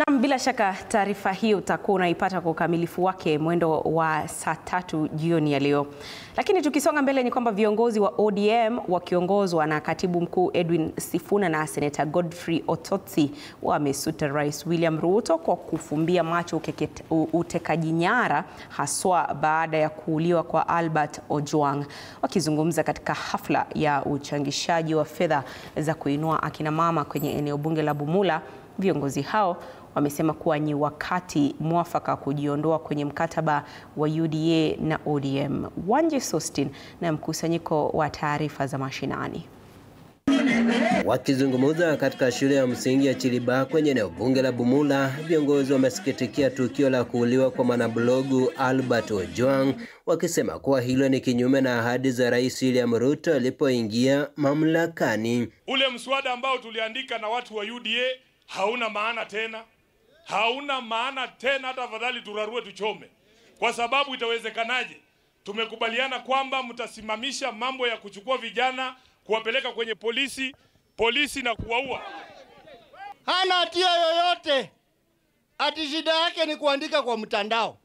Na bila shaka taarifa hiyo utakuwa unaipata kwa ukamilifu wake mwendo wa saa 3 jioni ya leo. Lakini tukisonga mbele ni kwamba viongozi wa ODM wakiongozwa na Katibu Mkuu Edwin Sifuna na Senator Godfrey Ototsi wamesuta Rais William Ruto kwa kufumbia macho utekaji nyara, haswa baada ya kuuliwa kwa Albert Ojwang. Wakizungumza katika hafla ya uchangishaji wa fedha za kuinua akina mama kwenye eneo bunge la Bumula, viongozi hao wamesema kuwa ni wakati mwafaka kujiondoa kwenye mkataba wa UDA na ODM. Wanje Sostin na mkusanyiko wa taarifa za mashinani. Wakizungumza katika shule ya msingi ya Chiliba kwenye eneo bunge la Bumula, viongozi wamesikitikia tukio la kuuliwa kwa mwanablogu Albert Ojwang, wakisema kuwa hilo ni kinyume na ahadi za Rais William Ruto alipoingia mamlakani. Ule mswada ambao tuliandika na watu wa UDA hauna maana tena. Hauna maana tena, hata afadhali turarue tuchome. Kwa sababu itawezekanaje? Tumekubaliana kwamba mtasimamisha mambo ya kuchukua vijana kuwapeleka kwenye polisi na kuwaua. Hana hatia yoyote. Ati shida yake ni kuandika kwa mtandao.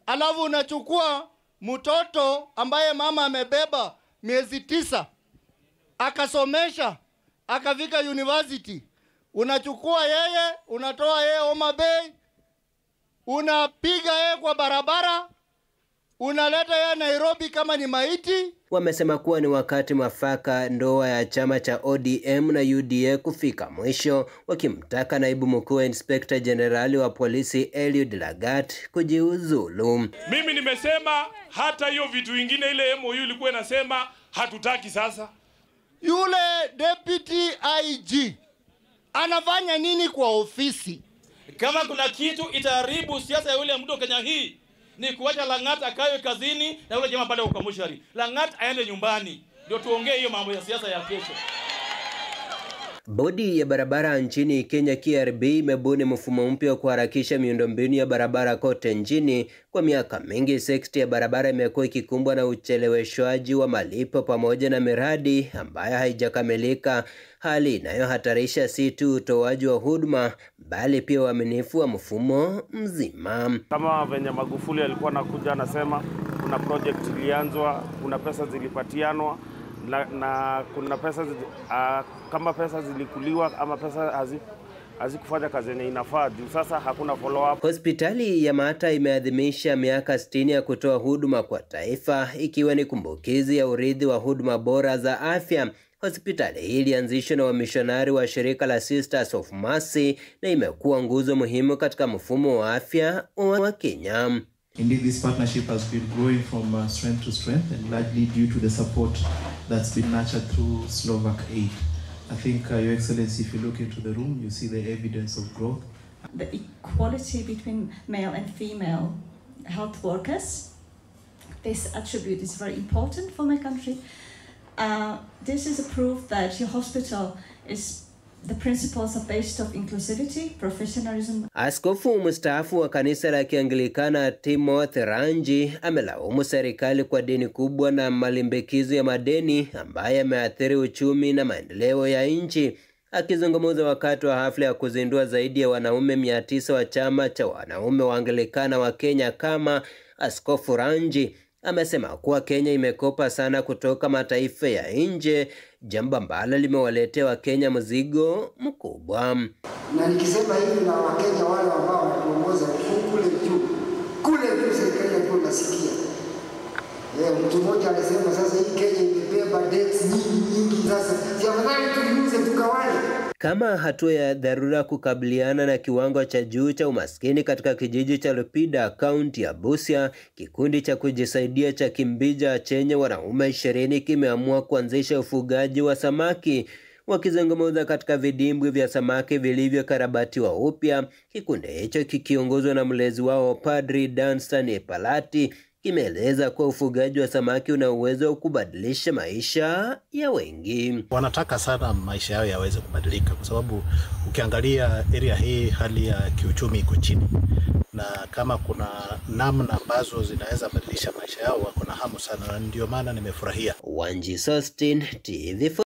Alafu unachukua mtoto ambaye mama amebeba miezi 9 akasomesha akafika university. Unachukua yeye, unatoa yeye Homa Bay, unapiga yeye kwa barabara, unaleta yeye Nairobi kama ni maiti. Wamesema kuwa ni wakati mwafaka ndoa ya chama cha ODM na UDA kufika mwisho, wakimtaka naibu mkuu wa Inspector Generali wa polisi Eliud Lagat kujiuzulu. Mimi nimesema hata hiyo vitu vingine ile MOU ilikuwa inasema hatutaki sasa. Yule deputy IG anafanya nini kwa ofisi? Kama kuna kitu itaharibu siasa ya yule mtu Kenya hii, ni kuacha Langat akawe kazini na yule jamaa pale kwa moshari. Langat aende nyumbani. Ndio tuongee hiyo mambo ya siasa ya kesho. Bodi ya barabara nchini Kenya KRB imebuni mfumo mpya wa kuharakisha miundombinu ya barabara kote nchini. Kwa miaka mingi sekta ya barabara imekuwa ikikumbwa na ucheleweshwaji wa malipo pamoja na miradi ambayo haijakamilika, hali inayohatarisha si tu utoaji wa huduma bali pia uaminifu wa mfumo mzima. Kama venye Magufuli alikuwa anakuja anasema kuna project ilianzwa, kuna pesa zilipatianwa na kuna pesa kama pesa zilikuliwa ama pesa hazikufanya kazi yenye inafaa, sasa hakuna follow up. Hospitali ya Mata imeadhimisha miaka 60 ya kutoa huduma kwa taifa, ikiwa ni kumbukizi ya urithi wa huduma bora za afya. Hospitali hii ilianzishwa na wamishonari wa shirika la Sisters of Mercy na imekuwa nguzo muhimu katika mfumo wa afya wa Kenya. Indeed, this partnership has been growing from strength to strength, and largely due to the support that's been nurtured through Slovak Aid. I think, Your Excellency, if you look into the room, you see the evidence of growth. The equality between male and female health workers, this attribute is very important for my country. This is a proof that your hospital is the principles are based of inclusivity, professionalism. Askofu mstaafu wa kanisa la Kianglikana Timothy Ranji amelaumu serikali kwa deni kubwa na malimbikizo ya madeni ambayo yameathiri uchumi na maendeleo ya nchi. Akizungumza wakati wa hafla ya kuzindua zaidi ya wanaume 900 wa chama cha wanaume wa Anglikana wa Kenya kama, Askofu Ranji amesema kuwa Kenya imekopa sana kutoka mataifa ya nje, jambo ambalo limewaletea Wakenya mzigo mkubwa. Na nikisema hivi na Wakenya wale ambao wanatuongoza kule juu serikali ndio nasikia. Mtu mmoja alisema sasa hii Kenya imebeba debts nyingi sasa. Tafadhali tuliuze tukawale. Kama hatua ya dharura kukabiliana na kiwango cha juu cha umaskini katika kijiji cha Lupida, kaunti ya Busia, kikundi cha kujisaidia cha Kimbija chenye wanaume 20 kimeamua kuanzisha ufugaji wa samaki. Wakizungumza katika vidimbwi vya samaki vilivyokarabatiwa upya, kikundi hicho kikiongozwa na mlezi wao Padri Dunstan Palati kimeeleza kuwa ufugaji wa samaki una uwezo wa kubadilisha maisha ya wengi. Wanataka sana maisha yao yaweze kubadilika kwa sababu ukiangalia area hii hali ya kiuchumi iko chini, na kama kuna namna ambazo zinaweza badilisha maisha yao wako na hamu sana, na ndio maana nimefurahia. Wanje Sostin, TV4.